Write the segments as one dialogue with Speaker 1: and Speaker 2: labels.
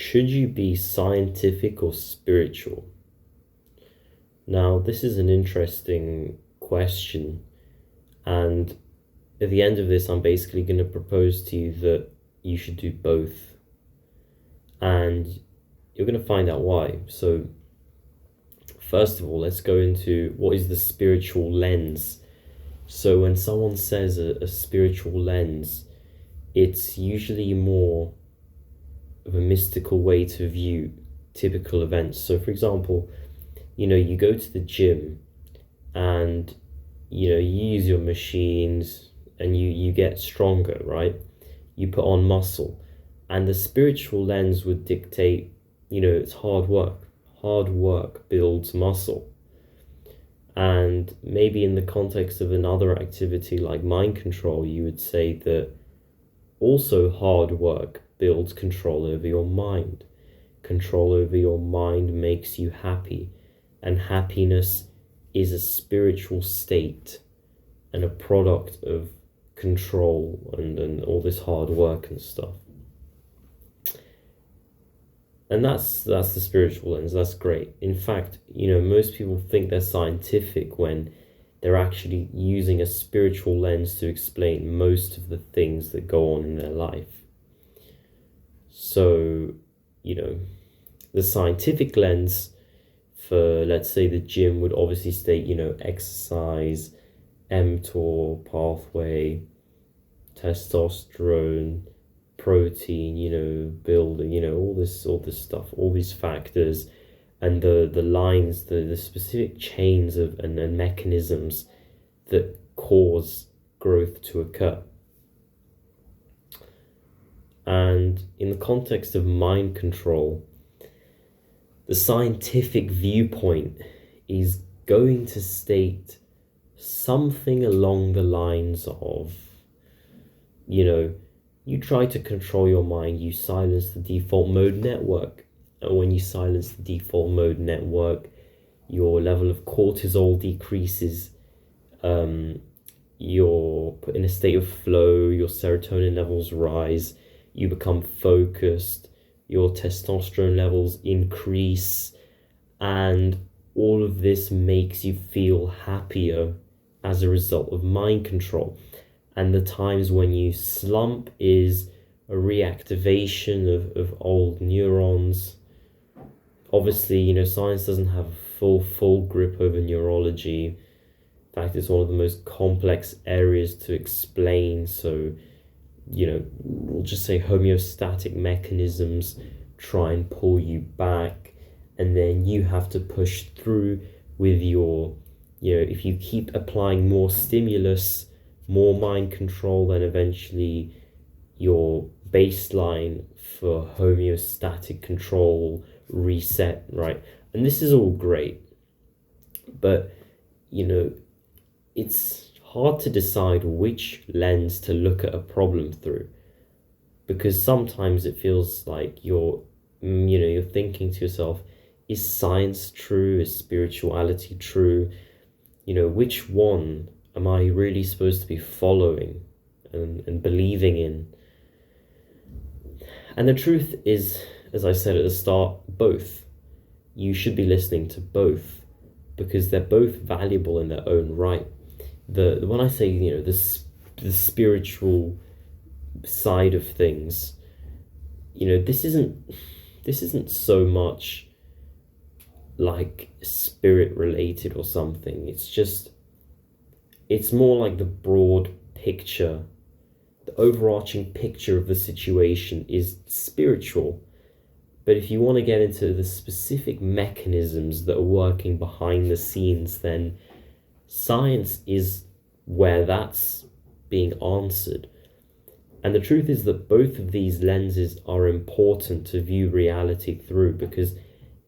Speaker 1: Should you be scientific or spiritual? Now, this is an interesting question, and at the end of this, I'm basically going to propose to you that you should do both, and you're going to find out why. So, first of all, let's go into what is the spiritual lens. So, when someone says a spiritual lens, it's usually more of a mystical way to view typical events. So, for example, you go to the gym and, you use your machines and you get stronger, right? You put on muscle. And the spiritual lens would dictate, it's hard work. Hard work builds muscle. And maybe in the context of another activity like mind control, you would say that also hard work builds control over your mind. Control over your mind makes you happy, and happiness is a spiritual state and a product of control and all this hard work and stuff. And that's the spiritual lens. That's great. In fact, most people think they're scientific when they're actually using a spiritual lens to explain most of the things that go on in their life. So, the scientific lens for, let's say, the gym would obviously state, exercise, mTOR pathway, testosterone, protein, building, all this stuff, all these factors, and the lines, the specific chains of and mechanisms that cause growth to occur. And in the context of mind control, the scientific viewpoint is going to state something along the lines of, you try to control your mind, you silence the default mode network. And when you silence the default mode network, your level of cortisol decreases, you're put in a state of flow, your serotonin levels rise, you become focused, your testosterone levels increase, and all of this makes you feel happier as a result of mind control. And the times when you slump is a reactivation of old neurons. Obviously, science doesn't have a full grip over neurology. In fact, it's one of the most complex areas to explain. So, we'll just say homeostatic mechanisms try and pull you back, and then you have to push through with your, if you keep applying more stimulus, more mind control, then eventually your baseline for homeostatic control reset, right? And this is all great, but it's hard to decide which lens to look at a problem through, because sometimes it feels like you're thinking to yourself, is science true? Is spirituality true? Which one am I really supposed to be following and believing in? And the truth is, as I said at the start, both. You should be listening to both, because they're both valuable in their own right. When I say, the spiritual side of things, this isn't so much like spirit related or something. It's more like the broad picture. The overarching picture of the situation is spiritual. But if you want to get into the specific mechanisms that are working behind the scenes, then science is where that's being answered. And the truth is that both of these lenses are important to view reality through, because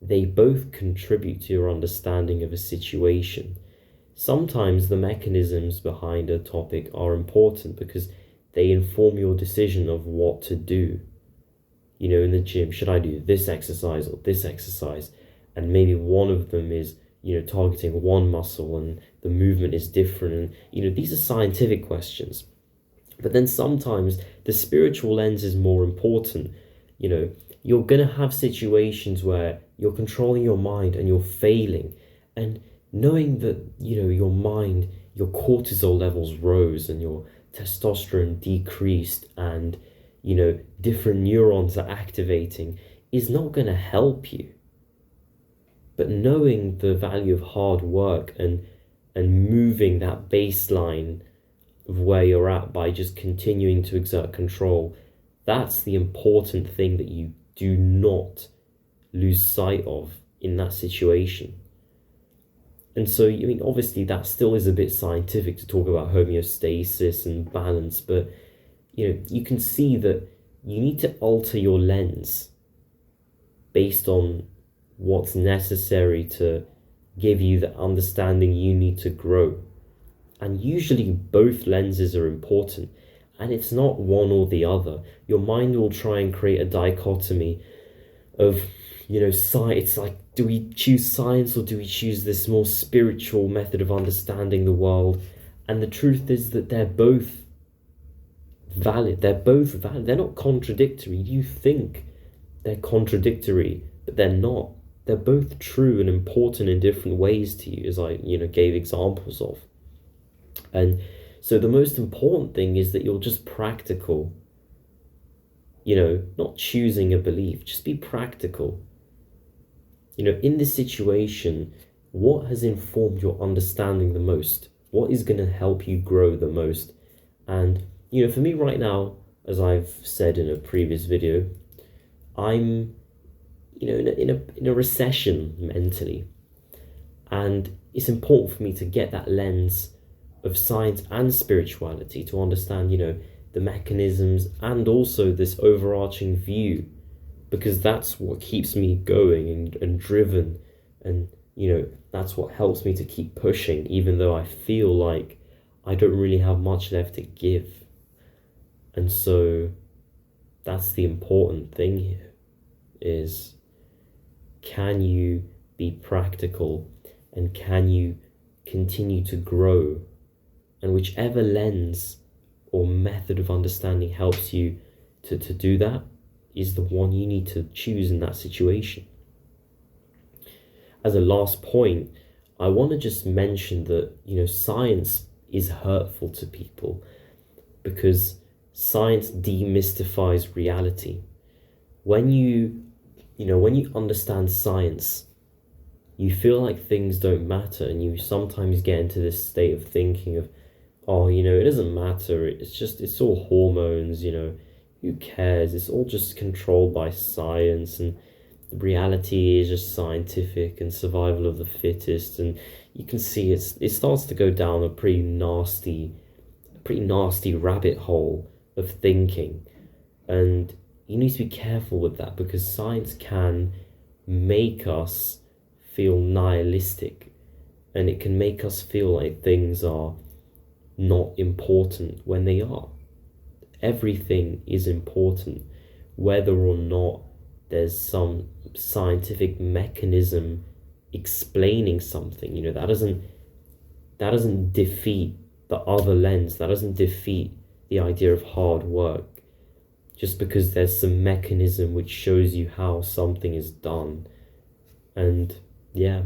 Speaker 1: they both contribute to your understanding of a situation. Sometimes the mechanisms behind a topic are important because they inform your decision of what to do. In the gym, should I do this exercise or this exercise? And maybe one of them is, targeting one muscle and the movement is different. And, these are scientific questions. But then sometimes the spiritual lens is more important, You know, you're going to have situations where you're controlling your mind and you're failing. And knowing that, your mind, your cortisol levels rose and your testosterone decreased and, different neurons are activating is not going to help you. But knowing the value of hard work and moving that baseline of where you're at by just continuing to exert control, that's the important thing that you do not lose sight of in that situation. And so, obviously that still is a bit scientific to talk about homeostasis and balance, but, you can see that you need to alter your lens based on what's necessary to give you the understanding you need to grow. And usually both lenses are important, and it's not one or the other. Your mind will try and create a dichotomy of, science. It's like, do we choose science or do we choose this more spiritual method of understanding the world? And the truth is that they're both valid. They're not contradictory. You think they're contradictory, but they're not. They're both true and important in different ways to you, as I, gave examples of. And so the most important thing is that you're just practical. Not choosing a belief, just be practical. In this situation, what has informed your understanding the most? What is going to help you grow the most? And, for me right now, as I've said in a previous video, I'm, in a recession mentally. And it's important for me to get that lens of science and spirituality to understand, the mechanisms and also this overarching view, because that's what keeps me going and driven. And, that's what helps me to keep pushing, even though I feel like I don't really have much left to give. And so that's the important thing here is, can you be practical and can you continue to grow? And whichever lens or method of understanding helps you to do that is the one you need to choose in that situation. As a last point, I want to just mention that, science is hurtful to people because science demystifies reality. When you understand science, you feel like things don't matter, and you sometimes get into this state of thinking of, oh, it doesn't matter, it's all hormones, who cares, it's all just controlled by science, and the reality is just scientific and survival of the fittest. And you can see it starts to go down a pretty nasty rabbit hole of thinking. And you need to be careful with that, because science can make us feel nihilistic, and it can make us feel like things are not important when they are. Everything is important, whether or not there's some scientific mechanism explaining something. That doesn't defeat the other lens. That doesn't defeat the idea of hard work. Just because there's some mechanism which shows you how something is done. And yeah.